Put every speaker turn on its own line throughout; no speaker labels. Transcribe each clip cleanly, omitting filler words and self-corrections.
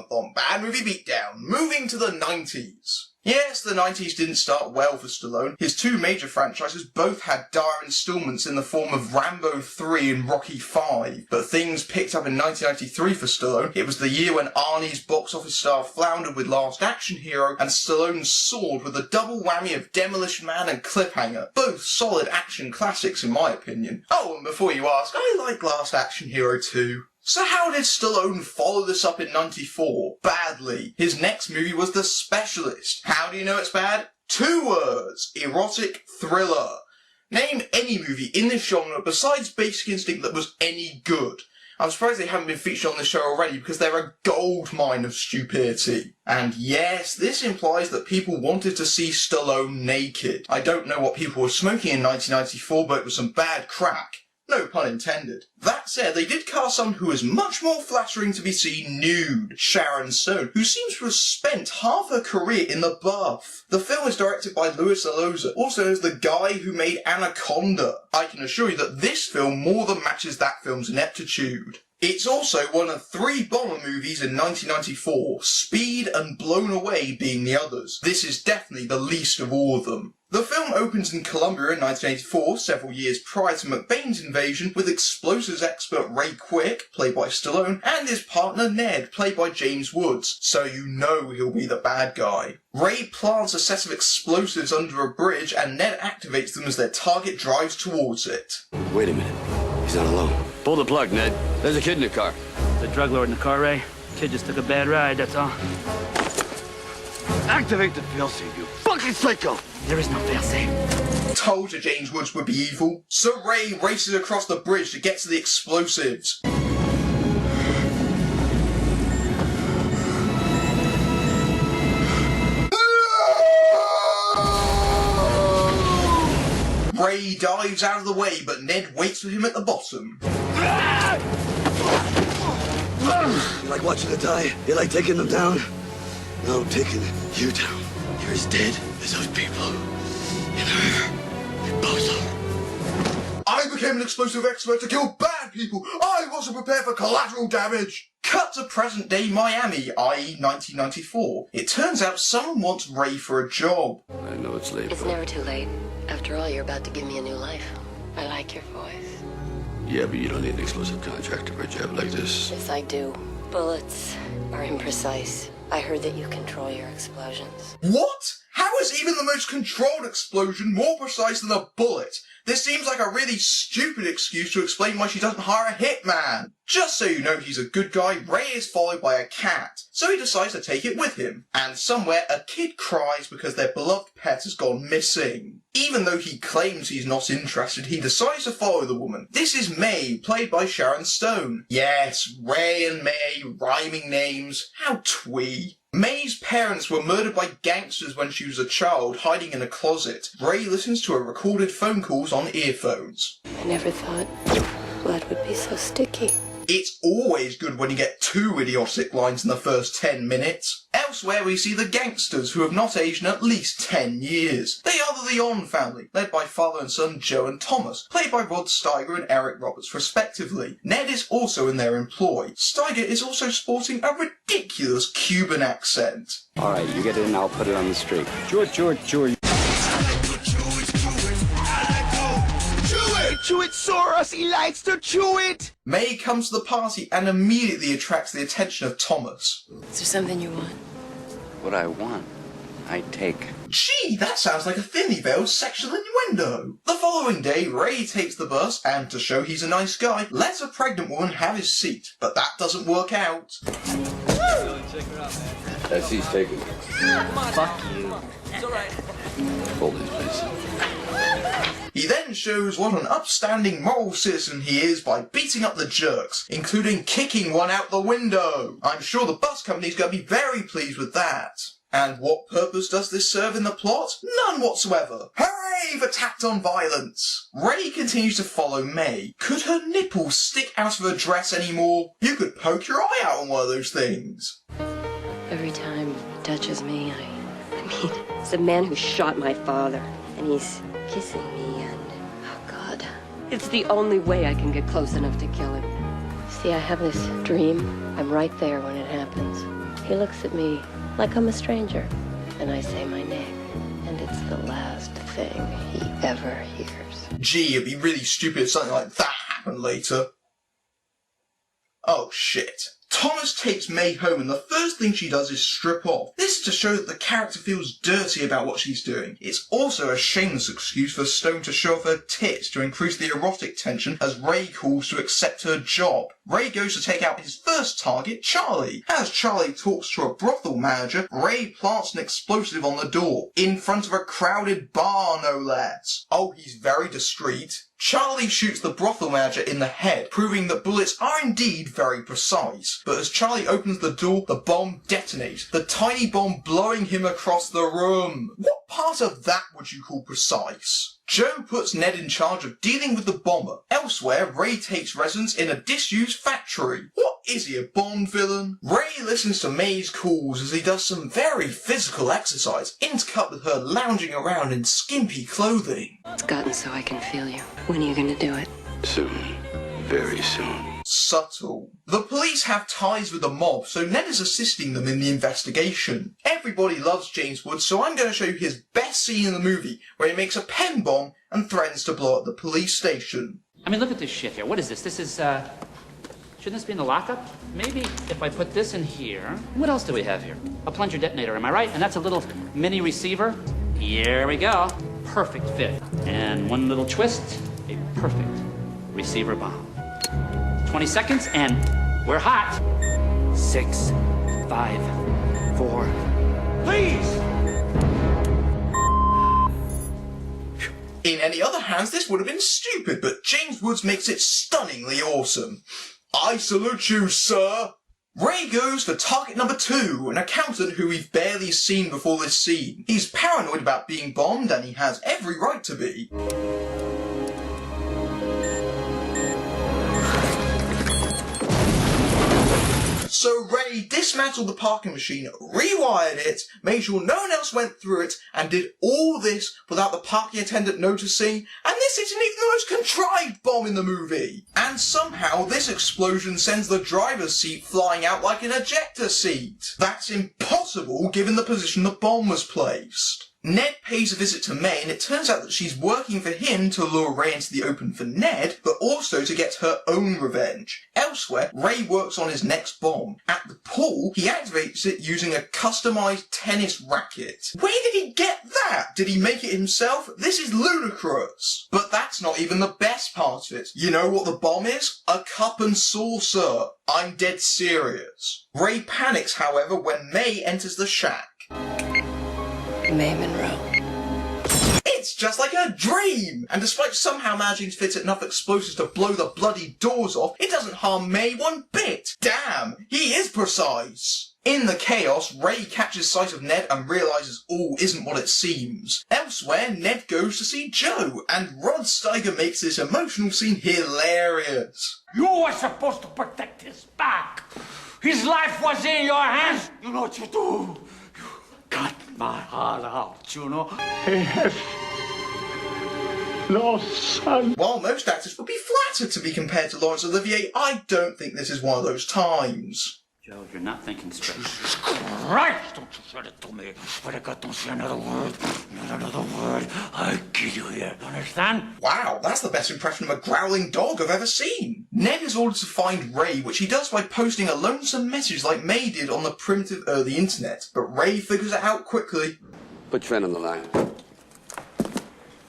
month on Bad Movie Beatdown, moving to the 90s. Yes, the 90s didn't start well for Stallone. His two major franchises both had dire installments in the form of Rambo 3 and Rocky 5. But things picked up in 1993 for Stallone. It was the year when Arnie's box office star floundered with Last Action Hero, and Stallone soared with a double whammy of Demolition Man and Cliffhanger. Both solid action classics in my opinion. Oh, and before you ask, I like Last Action Hero too. So how did Stallone follow this up in 94? Badly. His next movie was The Specialist. How do you know it's bad? 2 words. Erotic thriller. Name any movie in this genre besides Basic Instinct that was any good. I'm surprised they haven't been featured on this show already because they're a goldmine of stupidity. And yes, this implies that people wanted to see Stallone naked. I don't know what people were smoking in 1994, but it was some bad crack. No pun intended. That said, they did cast someone who is much more flattering to be seen nude, Sharon Stone, who seems to have spent half her career in the bath. The film is directed by Luis Alonso, also as the guy who made Anaconda. I can assure you that this film more than matches that film's ineptitude. It's also one of 3 bomber movies in 1994, Speed and Blown Away being the others. This is definitely the least of all of them. The film opens in Colombia in 1984, several years prior to McBain's invasion, with explosives expert Ray Quick, played by Stallone, and his partner Ned, played by James Woods, so you know he'll be the bad guy. Ray plants a set of explosives under a bridge, and Ned activates them as their target drives towards it.
Wait a minute. He's not alone. Pull the plug, Ned. There's a kid in the car.
The drug lord in the car, Ray. Kid just took a bad ride, that's all.
Activate the failsafe, you fucking psycho!
There is no failsafe.
Told you James Woods would be evil. So Ray races across the bridge to get to the explosives. Ray dives out of the way, but Ned waits for him at the bottom.
You like watching them die? You like taking them down? No, I'm taking you down. You're as dead as those people in the river. You both are.
I became an explosive expert to kill bad people. I wasn't prepared for collateral damage. Cut to present day Miami, i.e. 1994. It turns out someone wants Ray for a job.
I know it's late.
It's never too late. After all, you're about to give me a new life. I like your voice.
Yeah, but you don't need an explosive contractor for a job like this.
Yes, I do. Bullets are imprecise. I heard that you control your explosions.
What? How is even the most controlled explosion more precise than a bullet? This seems like a really stupid excuse to explain why she doesn't hire a hitman. Just so you know he's a good guy, Ray is followed by a cat, so he decides to take it with him. And somewhere a kid cries because their beloved pet has gone missing. Even though he claims he's not interested, he decides to follow the woman. This is May, played by Sharon Stone. Yes, Ray and May, rhyming names. How twee. May's parents were murdered by gangsters when she was a child, hiding in a closet. Ray listens to her recorded phone calls on earphones.
I never thought blood would be so sticky.
It's always good when you get 2 idiotic lines in the first 10 minutes. Elsewhere we see the gangsters, who have not aged in at least 10 years. They are the Leon family, led by father and son Joe and Thomas, played by Rod Steiger and Eric Roberts respectively. Ned is also in their employ. Steiger is also sporting a ridiculous Cuban accent.
Alright, you get it and I'll put it on the street. Chew it, Soros! He likes to chew it!
May comes to the party and immediately attracts the attention of Thomas.
Is there something you want?
What I want, I take.
Gee, that sounds like a thinly veiled sexual innuendo. The following day, Ray takes the bus and, to show he's a nice guy, lets a pregnant woman have his seat. But that doesn't work out.
That seat's taken.
Fuck you.
It's alright.
Hold it, please.
He then shows what an upstanding moral citizen he is by beating up the jerks, including kicking one out the window. I'm sure the bus company's going to be very pleased with that. And what purpose does this serve in the plot? None whatsoever. Hooray for tacked on violence! Ray continues to follow May. Could her nipples stick out of her dress anymore? You could poke your eye out on one of those things.
Every time he touches me, I mean, it's the man who shot my father. And he's kissing me and, oh God. It's the only way I can get close enough to kill him. See, I have this dream. I'm right there when it happens. He looks at me like I'm a stranger, and I say my name, and it's the last thing he ever hears.
Gee, it'd be really stupid if something like that happened later. Oh shit. Thomas takes May home and the first thing she does is strip off. This is to show that the character feels dirty about what she's doing. It's also a shameless excuse for Stone to show off her tits to increase the erotic tension as Ray calls to accept her job. Ray goes to take out his first target, Charlie. As Charlie talks to a brothel manager, Ray plants an explosive on the door, in front of a crowded bar no less. Oh, he's very discreet. Charlie shoots the brothel manager in the head, proving that bullets are indeed very precise. But as Charlie opens the door, the bomb detonates, the tiny bomb blowing him across the room. What part of that would you call precise? Joe puts Ned in charge of dealing with the bomber. Elsewhere, Ray takes residence in a disused factory. What is he, a Bond villain? Ray listens to May's calls as he does some very physical exercise, intercut with her lounging around in skimpy clothing.
It's gotten so I can feel you. When are you gonna do it?
Soon. Very soon.
Subtle. The police have ties with the mob, so Ned is assisting them in the investigation. Everybody loves James Woods, so I'm going to show you his best scene in the movie, where he makes a pen bomb and threatens to blow up the police station.
I mean, look at this shit here. What is this? This is, shouldn't this be in the lockup? Maybe if I put this in here. What else do we have here? A plunger detonator, am I right? And that's a little mini receiver. Here we go. Perfect fit. And one little twist, a perfect receiver bomb. 20 seconds, and we're hot. 6, 5, 4. Please!
In any other hands, this would have been stupid, but James Woods makes it stunningly awesome. I salute you, sir! Ray goes for target number 2, an accountant who we've barely seen before this scene. He's paranoid about being bombed, and he has every right to be. So Ray dismantled the parking machine, rewired it, made sure no one else went through it, and did all this without the parking attendant noticing, and this isn't even the most contrived bomb in the movie. And somehow this explosion sends the driver's seat flying out like an ejector seat. That's impossible given the position the bomb was placed. Ned pays a visit to May, and it turns out that she's working for him to lure Ray into the open for Ned, but also to get her own revenge. Elsewhere, Ray works on his next bomb. At the pool, he activates it using a customised tennis racket. Where did he get that? Did he make it himself? This is ludicrous. But that's not even the best part of it. You know what the bomb is? A cup and saucer. I'm dead serious. Ray panics, however, when May enters the shack.
May Monroe.
It's just like a dream! And despite somehow managing to fit enough explosives to blow the bloody doors off, it doesn't harm May one bit! Damn, he is precise! In the chaos, Ray catches sight of Ned and realises all isn't what it seems. Elsewhere, Ned goes to see Joe, and Rod Steiger makes this emotional scene hilarious.
You were supposed to protect his back. His life was in your hands. You know what you do? Cut my heart out, you know? He has no son.
While most actors would be flattered to be compared to Laurence Olivier, I don't think this is one of those times.
Joe, you're not thinking straight.
Jesus Christ, don't you say it to me. Swear to God, don't say another word. Not another word. I'll kill you here. You understand?
Wow, that's the best impression of a growling dog I've ever seen. Ned is ordered to find Ray, which he does by posting a lonesome message like May did on the primitive early internet. But Ray figures it out quickly.
Put Trent on the line.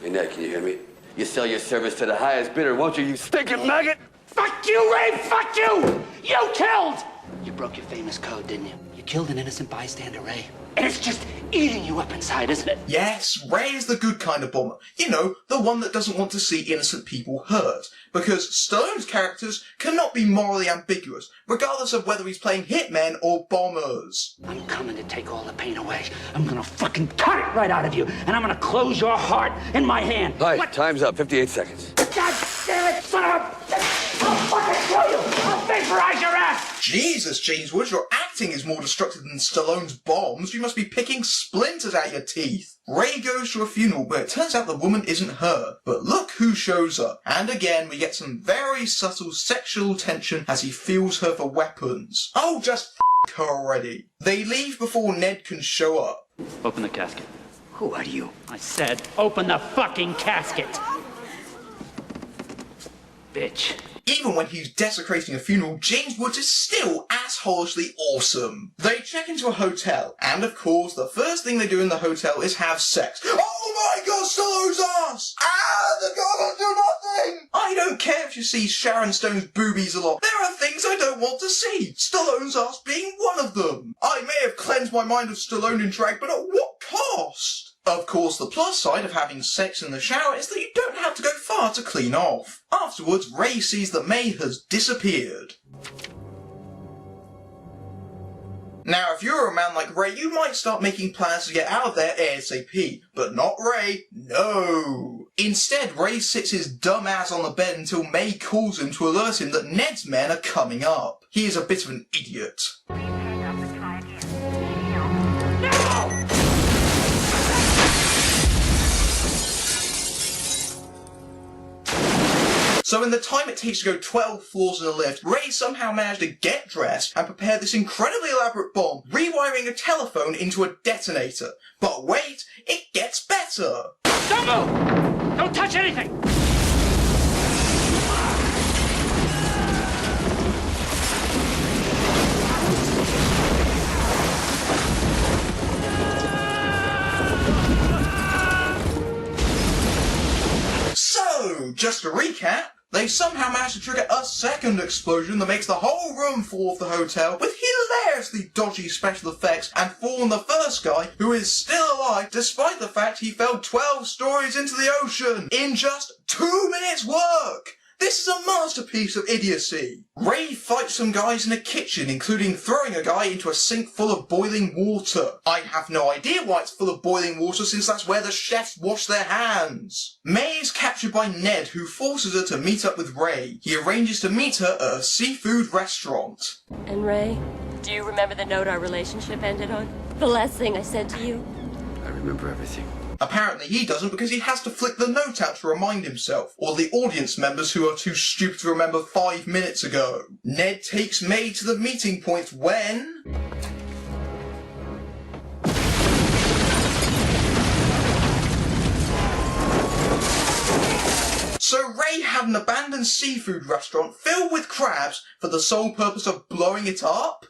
Hey, Ned, can you hear me? You sell your service to the highest bidder, won't you, you stinking maggot?
Fuck you, Ray! Fuck you! You killed!
You broke your famous code, didn't you? You killed an innocent bystander, Ray.
And it's just eating you up inside, isn't it?
Yes, Ray is the good kind of bomber. You know, the one that doesn't want to see innocent people hurt. Because Stallone's characters cannot be morally ambiguous, regardless of whether he's playing hitmen or bombers.
I'm coming to take all the pain away. I'm gonna fucking cut it right out of you, and I'm gonna close your heart in my hand.
All right, time's up. 58 seconds.
God damn it, son of a... I'll fucking kill you! I'll vaporize your ass!
Jesus, James Woods, your acting is more destructive than Stallone's bombs. You must be picking splinters out your teeth. Ray goes to a funeral, but it turns out the woman isn't her. But look who shows up. And again, we get some very subtle sexual tension as he feels her for weapons. Oh, just already. They leave before Ned can show up.
Open the casket.
Who are you?
I said, open the fucking casket! Bitch.
Even when he's desecrating a funeral, James Woods is still assholishly awesome. They check into a hotel, and of course, the first thing they do in the hotel is have sex. Oh my god, Stallone's ass! Ah, the god will do nothing! I don't care if you see Sharon Stone's boobies a lot. There are things I don't want to see. Stallone's ass being one of them. I may have cleansed my mind of Stallone in drag, but at what cost? Of course, the plus side of having sex in the shower is that you don't have to go far to clean off. Afterwards, Ray sees that May has disappeared. Now, if you're a man like Ray, you might start making plans to get out of there ASAP. But not Ray. No. Instead, Ray sits his dumb ass on the bed until May calls him to alert him that Ned's men are coming up. He is a bit of an idiot. So in the time it takes to go 12 floors in a lift, Ray somehow managed to get dressed and prepare this incredibly elaborate bomb, rewiring a telephone into a detonator. But wait, it gets better!
Don't move! Don't touch anything!
So, just to recap, they somehow managed to trigger a second explosion that makes the whole room fall off the hotel with hilariously dodgy special effects and fall on the first guy who is still alive despite the fact he fell 12 stories into the ocean in just 2 minutes work. This is a masterpiece of idiocy. Ray fights some guys in a kitchen, including throwing a guy into a sink full of boiling water. I have no idea why it's full of boiling water since that's where the chefs wash their hands. May is captured by Ned, who forces her to meet up with Ray. He arranges to meet her at a seafood restaurant.
And Ray, do you remember the note our relationship ended on? The last thing I said to you?
I remember everything.
Apparently he doesn't because he has to flick the note out to remind himself, or the audience members who are too stupid to remember 5 minutes ago. Ned takes May to the meeting point when... So Ray had an abandoned seafood restaurant filled with crabs for the sole purpose of blowing it up?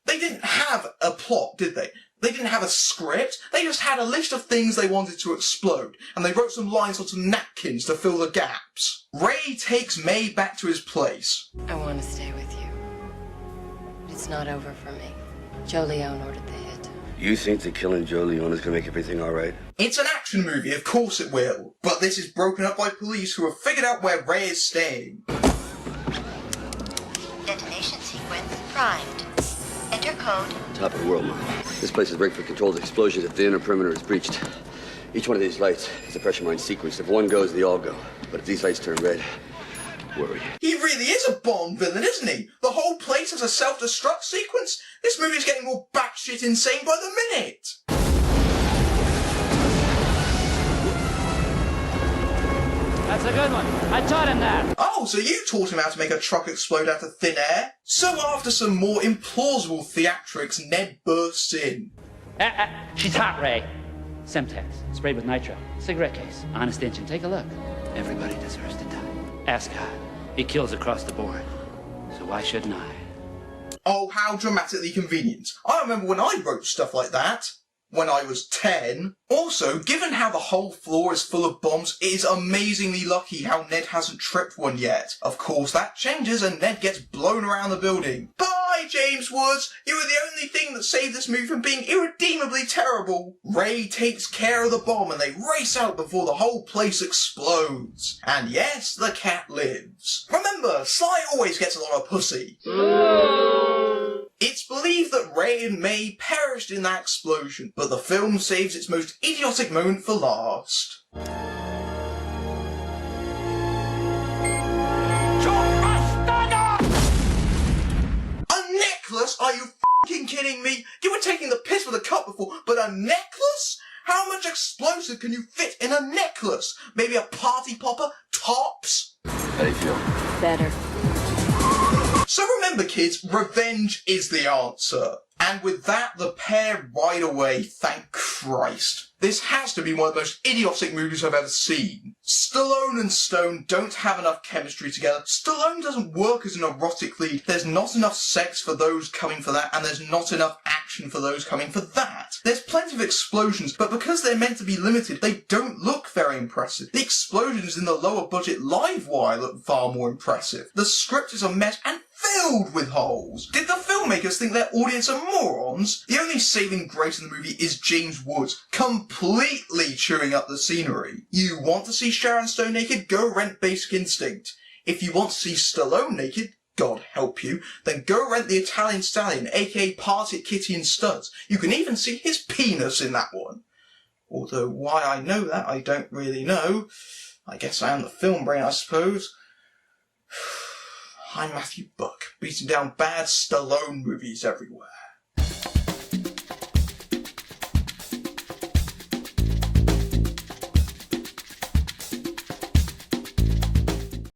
They didn't have a plot, did they? They didn't have a script, they just had a list of things they wanted to explode, and they wrote some lines on some napkins to fill the gaps. Ray takes May back to his place.
I want to stay with you. But it's not over for me. Joe Leone ordered the hit.
You think that killing Joe Leone is gonna make everything alright?
It's an action movie, of course it will, but this is broken up by police who have figured out where Ray is staying.
Detonation sequence primed. Enter code.
Top of the world, Mom. This place is rigged for controlled explosions if the inner perimeter is breached. Each one of these lights is a pressure mine sequence. If one goes, they all go. But if these lights turn red, worry.
He really is a Bond villain, isn't he? The whole place has a self-destruct sequence? This movie's getting more batshit insane by the minute!
That's a good one. I taught him that.
Oh, so you taught him how to make a truck explode out of thin air? So after some more implausible theatrics, Ned bursts in.
She's hot, Ray. Semtex, sprayed with nitro. Cigarette case. Honest engine. Take a look. Everybody deserves to die. Ascot. He kills across the board. So why shouldn't I?
Oh, how dramatically convenient. I remember when I wrote stuff like that. When I was 10. Also, given how the whole floor is full of bombs, it is amazingly lucky how Ned hasn't tripped one yet. Of course, that changes and Ned gets blown around the building. Bye, James Woods! You were the only thing that saved this movie from being irredeemably terrible. Ray takes care of the bomb and they race out before the whole place explodes. And yes, the cat lives. Remember, Sly always gets a lot of pussy. It's believed that Ray and May perished in that explosion, but the film saves its most idiotic moment for last. A necklace? Are you f***ing kidding me? You were taking the piss with a cup before, but a necklace? How much explosive can you fit in a necklace? Maybe a party popper? Tops?
How do you feel?
Better.
So remember kids, revenge is the answer. And with that, the pair ride away, thank Christ. This has to be one of the most idiotic movies I've ever seen. Stallone and Stone don't have enough chemistry together. Stallone doesn't work as an erotic lead. There's not enough sex for those coming for that, and there's not enough action for those coming for that. There's plenty of explosions, but because they're meant to be limited, they don't look very impressive. The explosions in the lower budget Livewire look far more impressive. The script is a mess and filled with holes. Did the filmmakers think their audience are morons? The only saving grace in the movie is James Woods completely chewing up the scenery. You want to see Sharon Stone naked? Go rent Basic Instinct. If you want to see Stallone naked, God help you, then go rent The Italian Stallion, aka Party at Kitty and Studs. You can even see his penis in that one. Although why I know that, I don't really know. I guess I am the film brain, I suppose. I'm Matthew Buck, beating down bad Stallone movies everywhere.